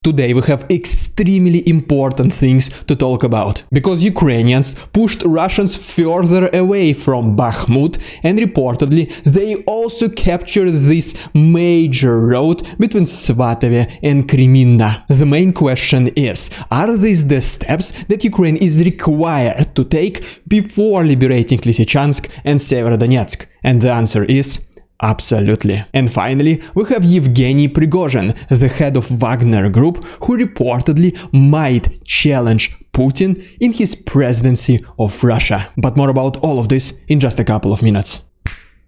Today we have extremely important things to talk about, because Ukrainians pushed Russians further away from Bakhmut, and reportedly they also captured this major road between Svatove and Kreminna. The main question is, are these the steps that Ukraine is required to take before liberating Lysychansk and Severodonetsk? And the answer is absolutely. And finally, we have Yevgeny Prigozhin, the head of Wagner group, who reportedly might challenge Putin in his presidency of Russia. But more about all of this in just a couple of minutes.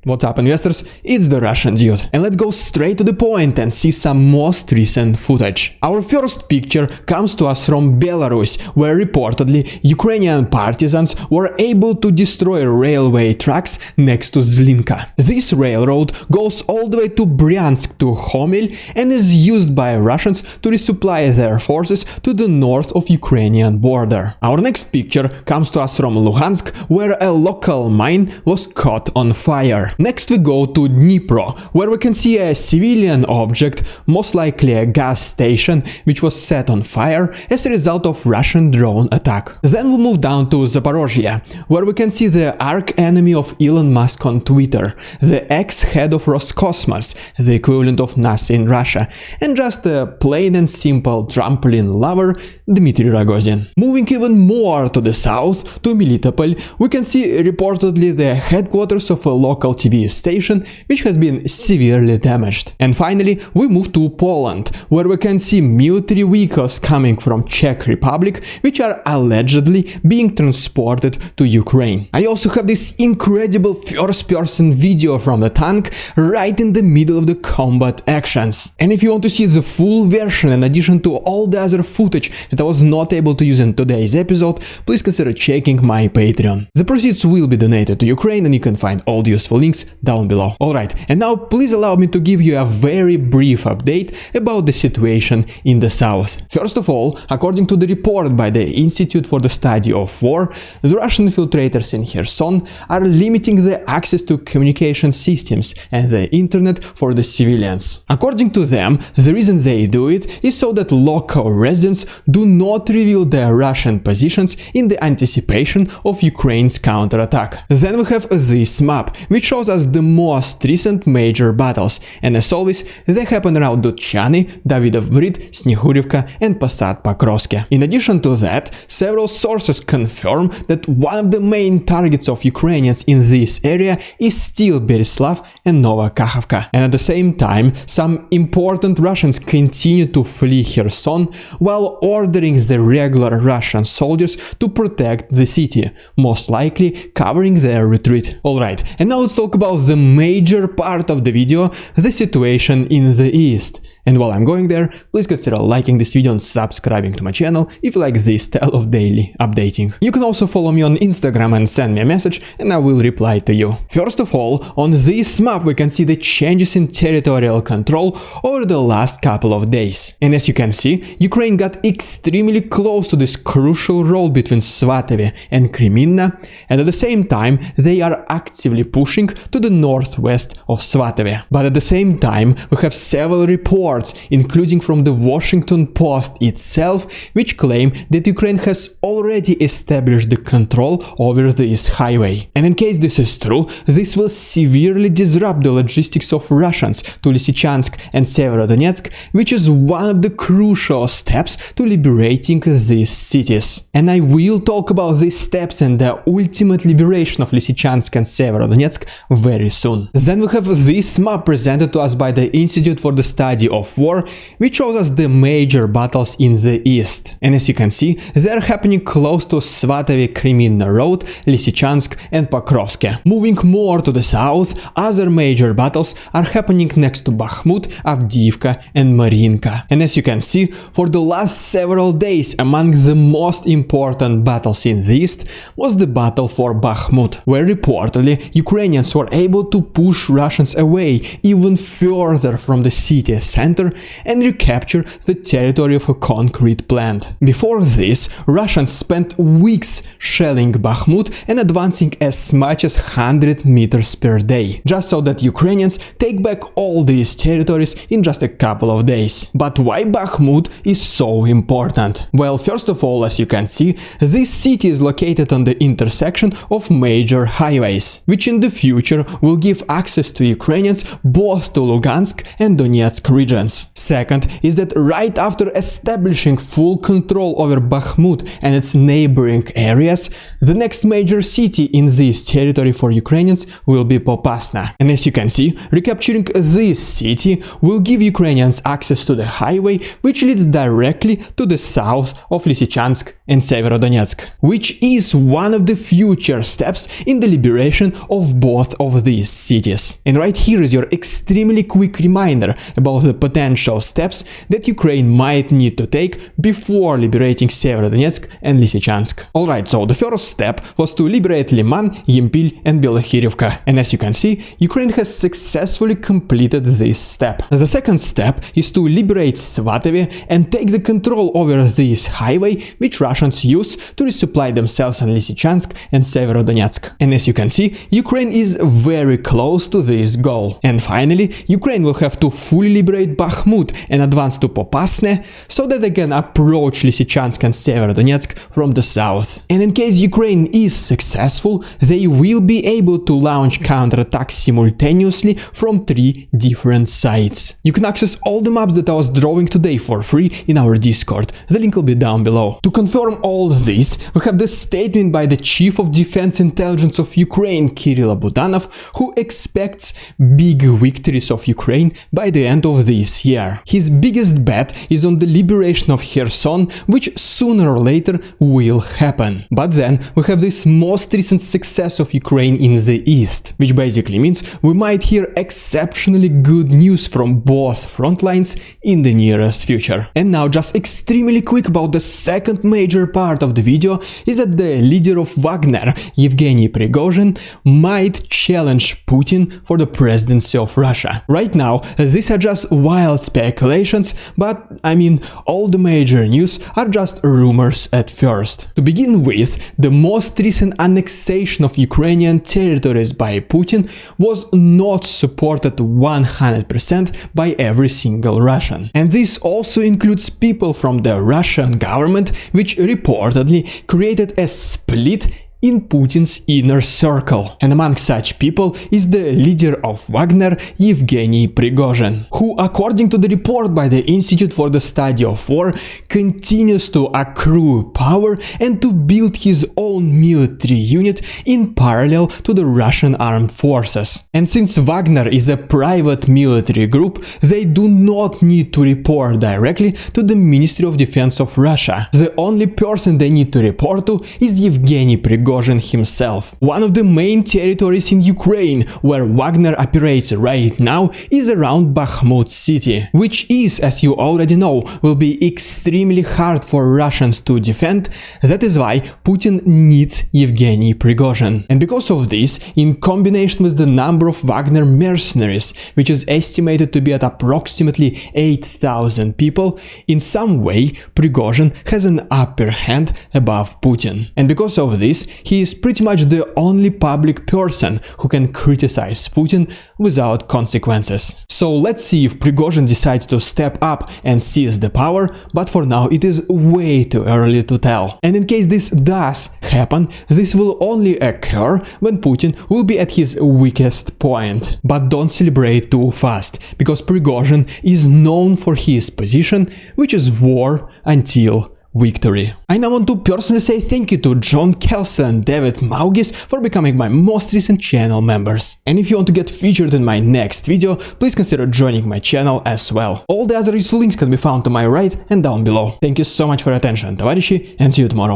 What's up, investors? It's the Russian dude, and let's go straight to the point and see some most recent footage. Our first picture comes to us from Belarus, where reportedly Ukrainian partisans were able to destroy railway tracks next to Zlinka. This railroad goes all the way to Bryansk to Homel and is used by Russians to resupply their forces to the north of Ukrainian border. Our next picture comes to us from Luhansk, where a local mine was caught on fire. Next we go to Dnipro, where we can see a civilian object, most likely a gas station, which was set on fire as a result of Russian drone attack. Then we move down to Zaporozhye, where we can see the arch-enemy of Elon Musk on Twitter, the ex-head of Roscosmos, the equivalent of NASA in Russia, and just a plain and simple trampoline lover, Dmitry Rogozin. Moving even more to the south, to Melitopol, we can see reportedly the headquarters of a local TV station, which has been severely damaged. And finally, we move to Poland, where we can see military vehicles coming from Czech Republic, which are allegedly being transported to Ukraine. I also have this incredible first-person video from the tank right in the middle of the combat actions. And if you want to see the full version in addition to all the other footage that I was not able to use in today's episode, please consider checking my Patreon. The proceeds will be donated to Ukraine, and you can find all the useful links down below. Alright, and now please allow me to give you a very brief update about the situation in the south. First of all, according to the report by the Institute for the Study of War, the Russian infiltrators in Kherson are limiting the access to communication systems and the internet for the civilians. According to them, the reason they do it is so that local residents do not reveal their Russian positions in the anticipation of Ukraine's counterattack. Then we have this map, which shows us the most recent major battles, and as always, they happen around Dutchany, Davidov Brid, Snehurivka and Posad Pokrovsk. In addition to that, several sources confirm that one of the main targets of Ukrainians in this area is still Berislav and Nova Kakhovka. And at the same time, some important Russians continue to flee Kherson while ordering the regular Russian soldiers to protect the city, most likely covering their retreat. Alright, and now let's talk about the major part of the video, the situation in the east. And while I'm going there, please consider liking this video and subscribing to my channel if you like this style of daily updating. You can also follow me on Instagram and send me a message and I will reply to you. First of all, on this map we can see the changes in territorial control over the last couple of days. And as you can see, Ukraine got extremely close to this crucial road between Svatove and Kreminna, and at the same time they are actively pushing to the northwest of Svatove. But at the same time, we have several reports, including from the Washington Post itself, which claim that Ukraine has already established the control over this highway. And in case this is true, this will severely disrupt the logistics of Russians to Lysychansk and Severodonetsk, which is one of the crucial steps to liberating these cities. And I will talk about these steps and the ultimate liberation of Lysychansk and Severodonetsk very soon. Then we have this map presented to us by the Institute for the Study of War, which shows us the major battles in the east. And as you can see, they are happening close to Svatove-Kreminna Road, Lysychansk and Pokrovsk. Moving more to the south, other major battles are happening next to Bakhmut, Avdiivka and Marinka. And as you can see, for the last several days, among the most important battles in the east was the battle for Bakhmut, where reportedly Ukrainians were able to push Russians away even further from the city center center and recapture the territory of a concrete plant. Before this, Russians spent weeks shelling Bakhmut and advancing as much as 100 meters per day, just so that Ukrainians take back all these territories in just a couple of days. But why Bakhmut is so important? Well, first of all, as you can see, this city is located on the intersection of major highways, which in the future will give access to Ukrainians both to Lugansk and Donetsk regions. Second is that right after establishing full control over Bakhmut and its neighboring areas, the next major city in this territory for Ukrainians will be Popasna. And as you can see, recapturing this city will give Ukrainians access to the highway which leads directly to the south of Lysychansk and Severodonetsk, which is one of the future steps in the liberation of both of these cities. And right here is your extremely quick reminder about the potential steps that Ukraine might need to take before liberating Severodonetsk and Lysychansk. Alright, so the first step was to liberate Liman, Yempil and Belohirivka, and as you can see, Ukraine has successfully completed this step. The second step is to liberate Svatove and take the control over this highway which Russians use to resupply themselves in Lysychansk and Severodonetsk. And as you can see, Ukraine is very close to this goal. And finally, Ukraine will have to fully liberate Bakhmut and advance to Popasna so that they can approach Lysychansk and Severodonetsk from the south. And in case Ukraine is successful, they will be able to launch counterattacks simultaneously from 3 different sides. You can access all the maps that I was drawing today for free in our Discord. The link will be down below. To confirm all this, we have the statement by the Chief of Defense Intelligence of Ukraine, Kirill Budanov, who expects big victories of Ukraine by the end of this year. His biggest bet is on the liberation of Kherson, which sooner or later will happen. But then we have this most recent success of Ukraine in the east, which basically means we might hear exceptionally good news from both front lines in the nearest future. And now just extremely quick about the second major part of the video is that the leader of Wagner, Yevgeny Prigozhin, might challenge Putin for the presidency of Russia. Right now, these are just wild speculations, but I mean, all the major news are just rumors at first. To begin with, the most recent annexation of Ukrainian territories by Putin was not supported 100% by every single Russian. And this also includes people from the Russian government, which reportedly created a split in Putin's inner circle. And among such people is the leader of Wagner, Yevgeny Prigozhin, who, according to the report by the Institute for the Study of War, continues to accrue power and to build his own military unit in parallel to the Russian armed forces. And since Wagner is a private military group, they do not need to report directly to the Ministry of Defense of Russia. The only person they need to report to is Yevgeny Prigozhin himself. One of the main territories in Ukraine where Wagner operates right now is around Bakhmut city, which is, as you already know, will be extremely hard for Russians to defend. That is why Putin needs Yevgeny Prigozhin. And because of this, in combination with the number of Wagner mercenaries, which is estimated to be at approximately 8,000 people, in some way Prigozhin has an upper hand above Putin. And because of this, he is pretty much the only public person who can criticize Putin without consequences. So let's see if Prigozhin decides to step up and seize the power, but for now it is way too early to tell. And in case this does happen, this will only occur when Putin will be at his weakest point. But don't celebrate too fast, because Prigozhin is known for his position, which is war until victory. I now want to personally say thank you to John Kelso and David Maugis for becoming my most recent channel members. And if you want to get featured in my next video, please consider joining my channel as well. All the other useful links can be found to my right and down below. Thank you so much for your attention, товарищи, and see you tomorrow.